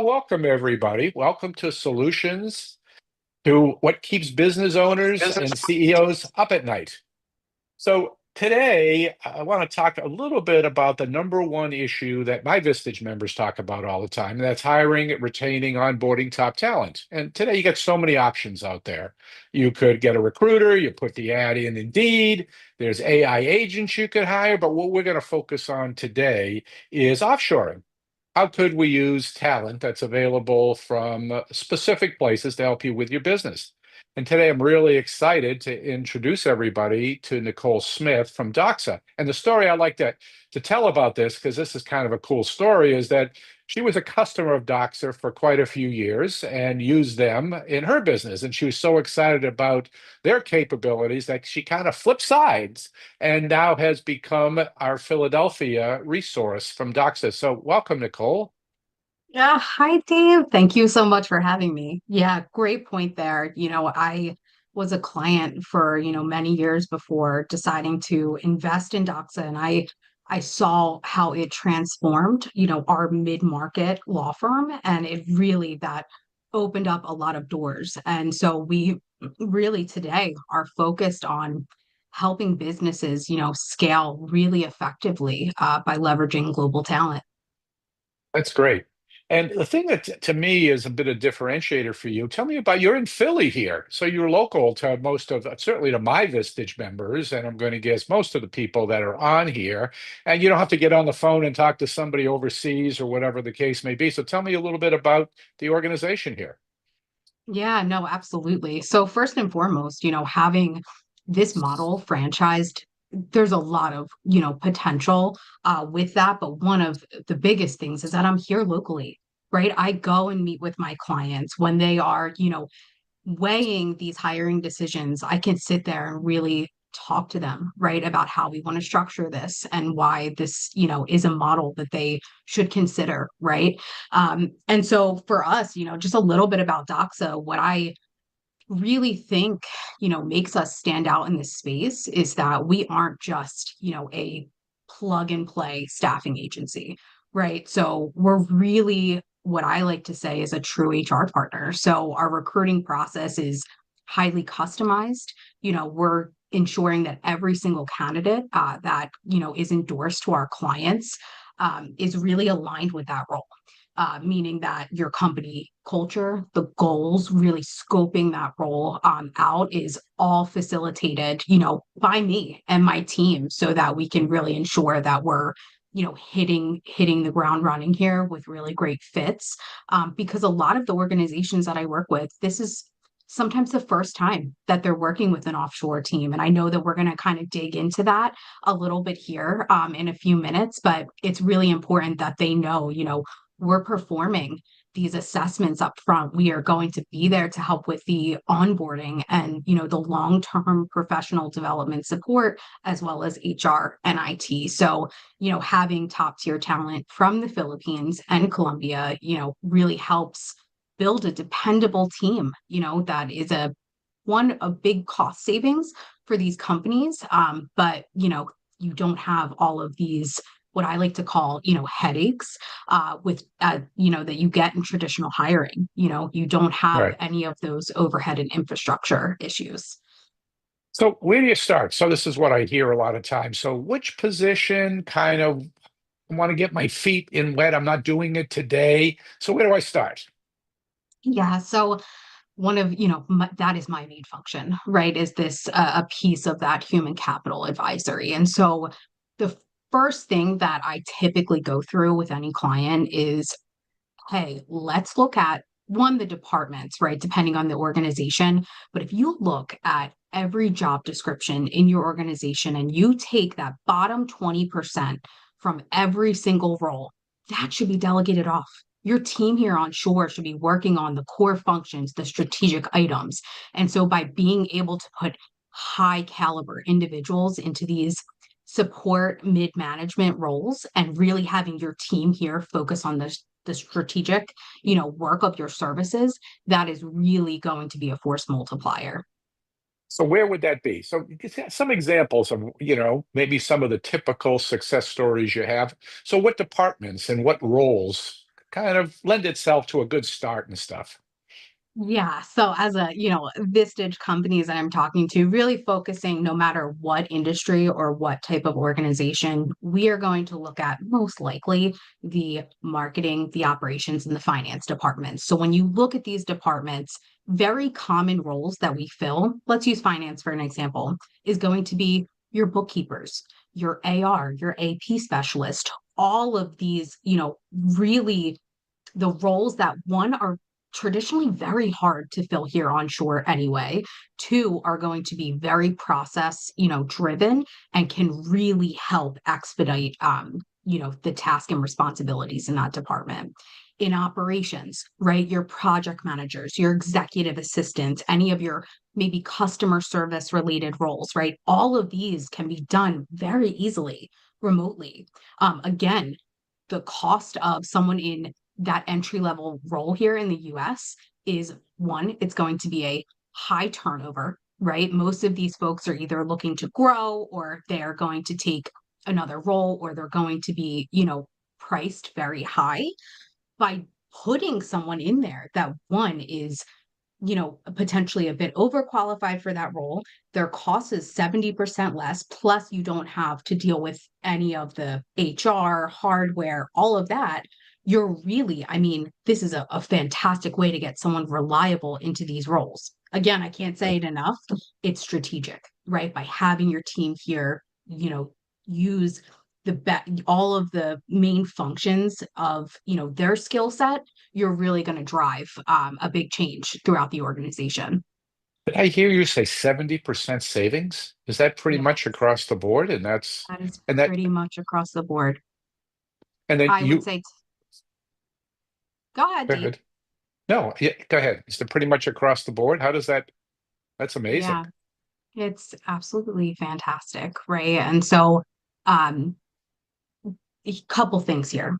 Well, welcome everybody. Welcome to Solutions to what keeps business owners and CEOs up at night. So today I want to talk a little bit about the number one issue that my Vistage members talk about all the time, and that's hiring, retaining, onboarding top talent. And today you get so many options out there. You could get a recruiter, you put the ad in Indeed, there's AI agents you could hire, but what we're going to focus on today is offshoring. How could we use talent that's available from specific places to help you with your business? And today I'm really excited to introduce everybody to Nicole Smith from Doxa. And the story I like to tell about this, because this is kind of a cool story, is that she was a customer of Doxa for quite a few years and used them in her business. And she was so excited about their capabilities that she kind of flipped sides and now has become our Philadelphia resource from Doxa. So welcome, Nicole. Yeah, hi Dave. Thank you so much for having me. Yeah, great point there. I was a client for, many years before deciding to invest in Doxa, and I saw how it transformed, our mid-market law firm, and it really that opened up a lot of doors. And so we really today are focused on helping businesses, scale really effectively by leveraging global talent. That's great. And the thing that to me is a bit of differentiator for you, tell me about you're in Philly here. So you're local to most of, certainly to my Vistage members, and I'm going to guess most of the people that are on here. And you don't have to get on the phone and talk to somebody overseas or whatever the case may be. So tell me a little bit about the organization here. Yeah, no, absolutely. So first and foremost, having this model franchised, there's a lot of, potential with that. But one of the biggest things is that I'm here locally, right? I go and meet with my clients when they are, weighing these hiring decisions. I can sit there and really talk to them, right, about how we want to structure this and why this, is a model that they should consider, right? And so for us, just a little bit about Doxa, what I really think, makes us stand out in this space is that we aren't just, a plug and play staffing agency, right? So we're really what I like to say is a true HR partner. So our recruiting process is highly customized. We're ensuring that every single candidate that, is endorsed to our clients is really aligned with that role, meaning that your company culture, the goals, really scoping that role out is all facilitated, by me and my team so that we can really ensure that we're hitting the ground running here with really great fits. Because a lot of the organizations that I work with, this is sometimes the first time that they're working with an offshore team. And I know that we're going to kind of dig into that a little bit here in a few minutes, but it's really important that they know, we're performing these assessments up front. We are going to be there to help with the onboarding and, the long-term professional development support, as well as HR and IT. So, having top tier talent from the Philippines and Colombia, really helps build a dependable team, that is a big cost savings for these companies. But, you don't have all of these what I like to call, headaches that you get in traditional hiring. You don't have Right. any of those overhead and infrastructure issues. So where do you start? So this is what I hear a lot of times. So which position kind of I want to get my feet in wet? I'm not doing it today. So where do I start? Yeah. So one of, that is my main function, right? Is this a piece of that human capital advisory? And so the first thing that I typically go through with any client is, hey, let's look at one, the departments, right? Depending on the organization. But if you look at every job description in your organization and you take that bottom 20% from every single role, that should be delegated off. Your team here on shore should be working on the core functions, the strategic items. And so by being able to put high caliber individuals into these support mid management roles and really having your team here focus on the strategic, work of your services, that is really going to be a force multiplier. So where would that be? So some examples of, maybe some of the typical success stories you have. So what departments and what roles? kind of lend itself to a good start and stuff. Yeah. So as a, Vistage companies that I'm talking to, really focusing no matter what industry or what type of organization, we are going to look at most likely the marketing, the operations, and the finance departments. So when you look at these departments, very common roles that we fill, let's use finance for an example, is going to be your bookkeepers, your AR, your AP specialist, all of these, really the roles that one are traditionally very hard to fill here onshore anyway. Two are going to be very process, driven and can really help expedite, the task and responsibilities in that department. In operations, right? Your project managers, your executive assistants, any of your maybe customer service related roles, right? All of these can be done very easily remotely. Again, the cost of someone in that entry level role here in the US is one, it's going to be a high turnover, right? Most of these folks are either looking to grow or they're going to take another role or they're going to be, priced very high. By putting someone in there that one is potentially a bit overqualified for that role. Their cost is 70% less. Plus, you don't have to deal with any of the HR, hardware, all of that. You're really, I mean, this is a fantastic way to get someone reliable into these roles. Again, I can't say it enough. It's strategic, right? By having your team here, use all of the main functions of their skill set, you're really going to drive a big change throughout the organization. Did I hear you say 70% savings? Is that pretty Yeah, much across the board? And that is and that, pretty much across the board. and then I would you, say, go ahead, go Deep. ahead. No, yeah, go ahead. Is it pretty much across the board? That's amazing. Yeah, it's absolutely fantastic, right? And so, um, a couple things here.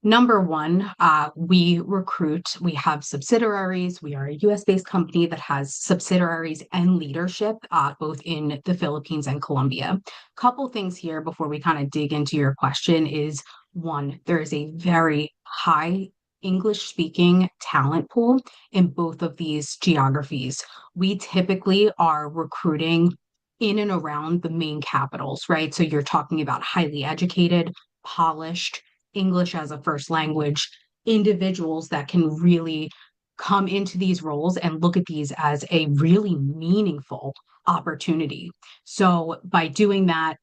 Number one, we recruit, we have subsidiaries. We are a US based company that has subsidiaries and leadership both in the Philippines and Colombia. Couple things here before we kind of dig into your question is one, there is a very high English speaking talent pool in both of these geographies. We typically are recruiting in and around the main capitals, right? So you're talking about highly educated, polished, English as a first language individuals that can really come into these roles and look at these as a really meaningful opportunity. So by doing that,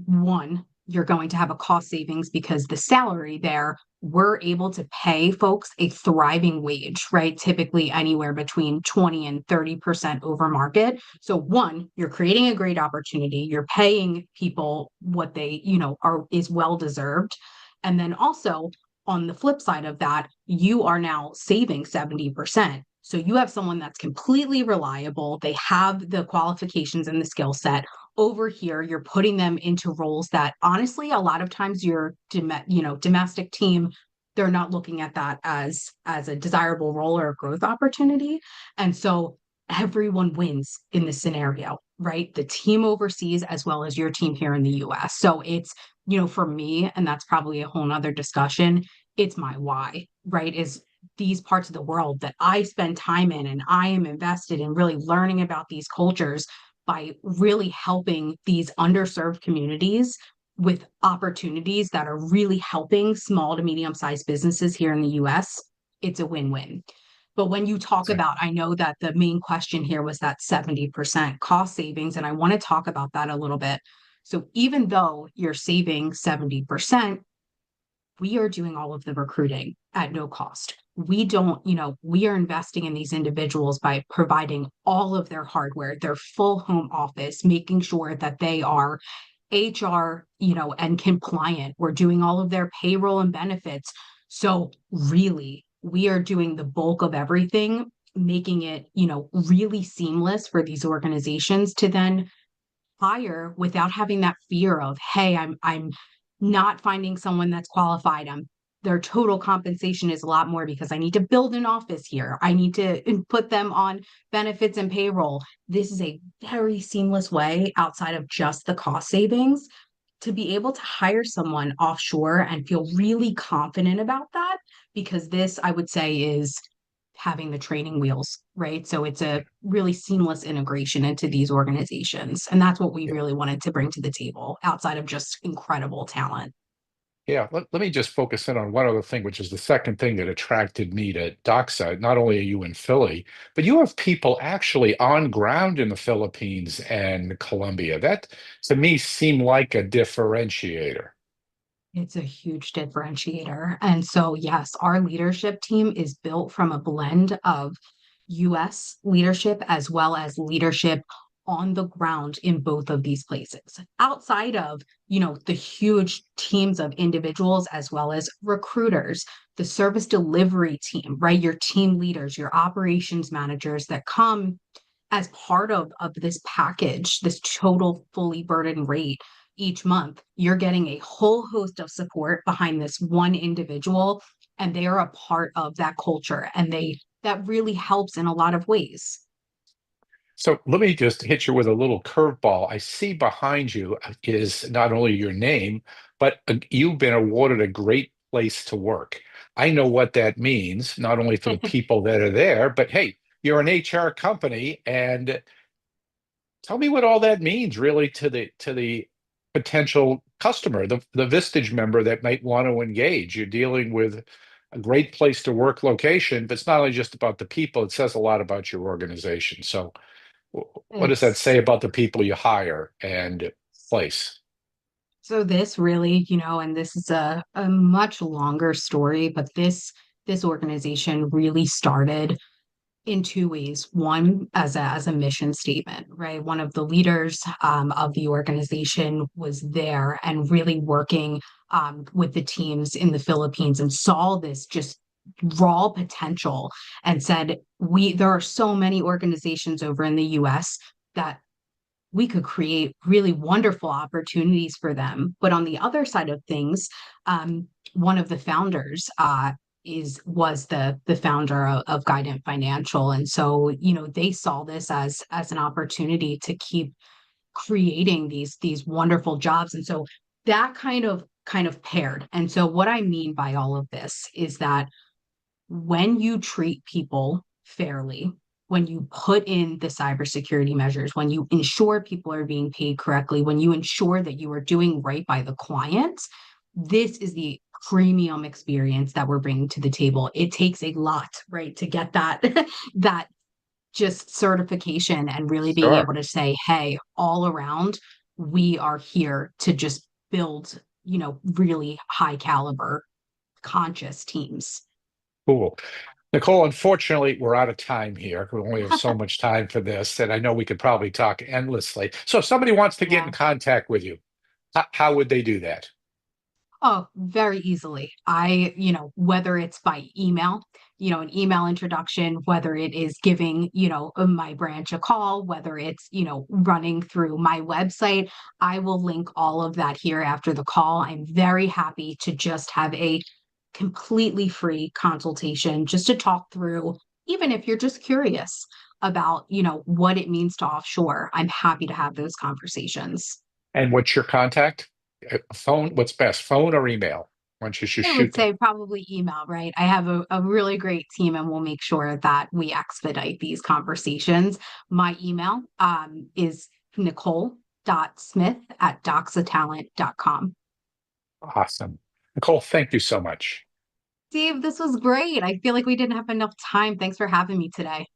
one, you're going to have a cost savings because the salary there, we're able to pay folks a thriving wage, right? Typically anywhere between 20 and 30% over market. So one, you're creating a great opportunity. You're paying people what they, are is well deserved. And then also on the flip side of that, you are now saving 70%. So you have someone that's completely reliable. They have the qualifications and the skill set. Over here, you're putting them into roles that honestly, a lot of times your domestic team, they're not looking at that as a desirable role or a growth opportunity. And so everyone wins in this scenario, right? The team overseas as well as your team here in the US. So it's, for me, and that's probably a whole nother discussion, it's my why, right? Is these parts of the world that I spend time in and I am invested in really learning about these cultures by really helping these underserved communities with opportunities that are really helping small to medium sized businesses here in the US, it's a win win. But when you talk about, I know that the main question here was that 70% cost savings, and I want to talk about that a little bit. So even though you're saving 70%, we are doing all of the recruiting at no cost. We don't, we are investing in these individuals by providing all of their hardware, their full home office, making sure that they are HR, and compliant. We're doing all of their payroll and benefits. So really, we are doing the bulk of everything, making it, really seamless for these organizations to then hire without having that fear of, hey, I'm not finding someone that's qualified. Their total compensation is a lot more because I need to build an office here. I need to put them on benefits and payroll. This is a very seamless way outside of just the cost savings to be able to hire someone offshore and feel really confident about that because this, I would say, is having the training wheels, right? So it's a really seamless integration into these organizations. And that's what we Yeah. really wanted to bring to the table outside of just incredible talent. Yeah, let me just focus in on one other thing, which is the second thing that attracted me to Dockside. Not only are you in Philly, but you have people actually on ground in the Philippines and Colombia. That to me seemed like a differentiator. It's a huge differentiator. And so, yes, our leadership team is built from a blend of US leadership as well as leadership on the ground in both of these places. Outside of, the huge teams of individuals as well as recruiters, the service delivery team, right? Your team leaders, your operations managers that come as part of this package, this total fully burdened rate each month, you're getting a whole host of support behind this one individual, and they are a part of that culture, and they that really helps in a lot of ways. So let me just hit you with a little curveball. I see behind you is not only your name, but you've been awarded a great place to work. I know what that means, not only for the people that are there, but hey, you're an HR company, and tell me what all that means really to the potential customer, the Vistage member that might want to engage. You're dealing with a great place to work location, but it's not only just about the people, it says a lot about your organization. So what does that It's say about the people you hire and place? so this really, and this is a much longer story, but this organization really started in two ways. One, as a mission statement, right? One of the leaders of the organization was there and really working with the teams in the Philippines and saw this just raw potential and said, we there are so many organizations over in the US that we could create really wonderful opportunities for them. But on the other side of things, one of the founders was the founder of Guidant Financial, and so they saw this as an opportunity to keep creating these wonderful jobs, and so that kind of paired. And so what I mean by all of this is that when you treat people fairly, when you put in the cybersecurity measures, when you ensure people are being paid correctly, when you ensure that you are doing right by the clients, this is the premium experience that we're bringing to the table. It takes a lot, right, to get that that just certification and really being Sure. able to say, hey, all around, we are here to just build, really high caliber conscious teams. Cool. Nicole, unfortunately, we're out of time here. We only have so much time for this, and I know we could probably talk endlessly. So if somebody wants to get in Yeah. contact with you, how would they do that? Oh, very easily. Whether it's by email, an email introduction, whether it is giving, my branch a call, whether it's, running through my website, I will link all of that here after the call. I'm very happy to just have a completely free consultation just to talk through, even if you're just curious about, what it means to offshore. I'm happy to have those conversations. And what's your contact? Phone, what's best, phone or email? Why don't you just I shoot would that? say probably email, right? I have a really great team and we'll make sure that we expedite these conversations. My email is nicole.smith@doxatalent.com. Awesome. Nicole, thank you so much. Steve, this was great. I feel like we didn't have enough time. Thanks for having me today.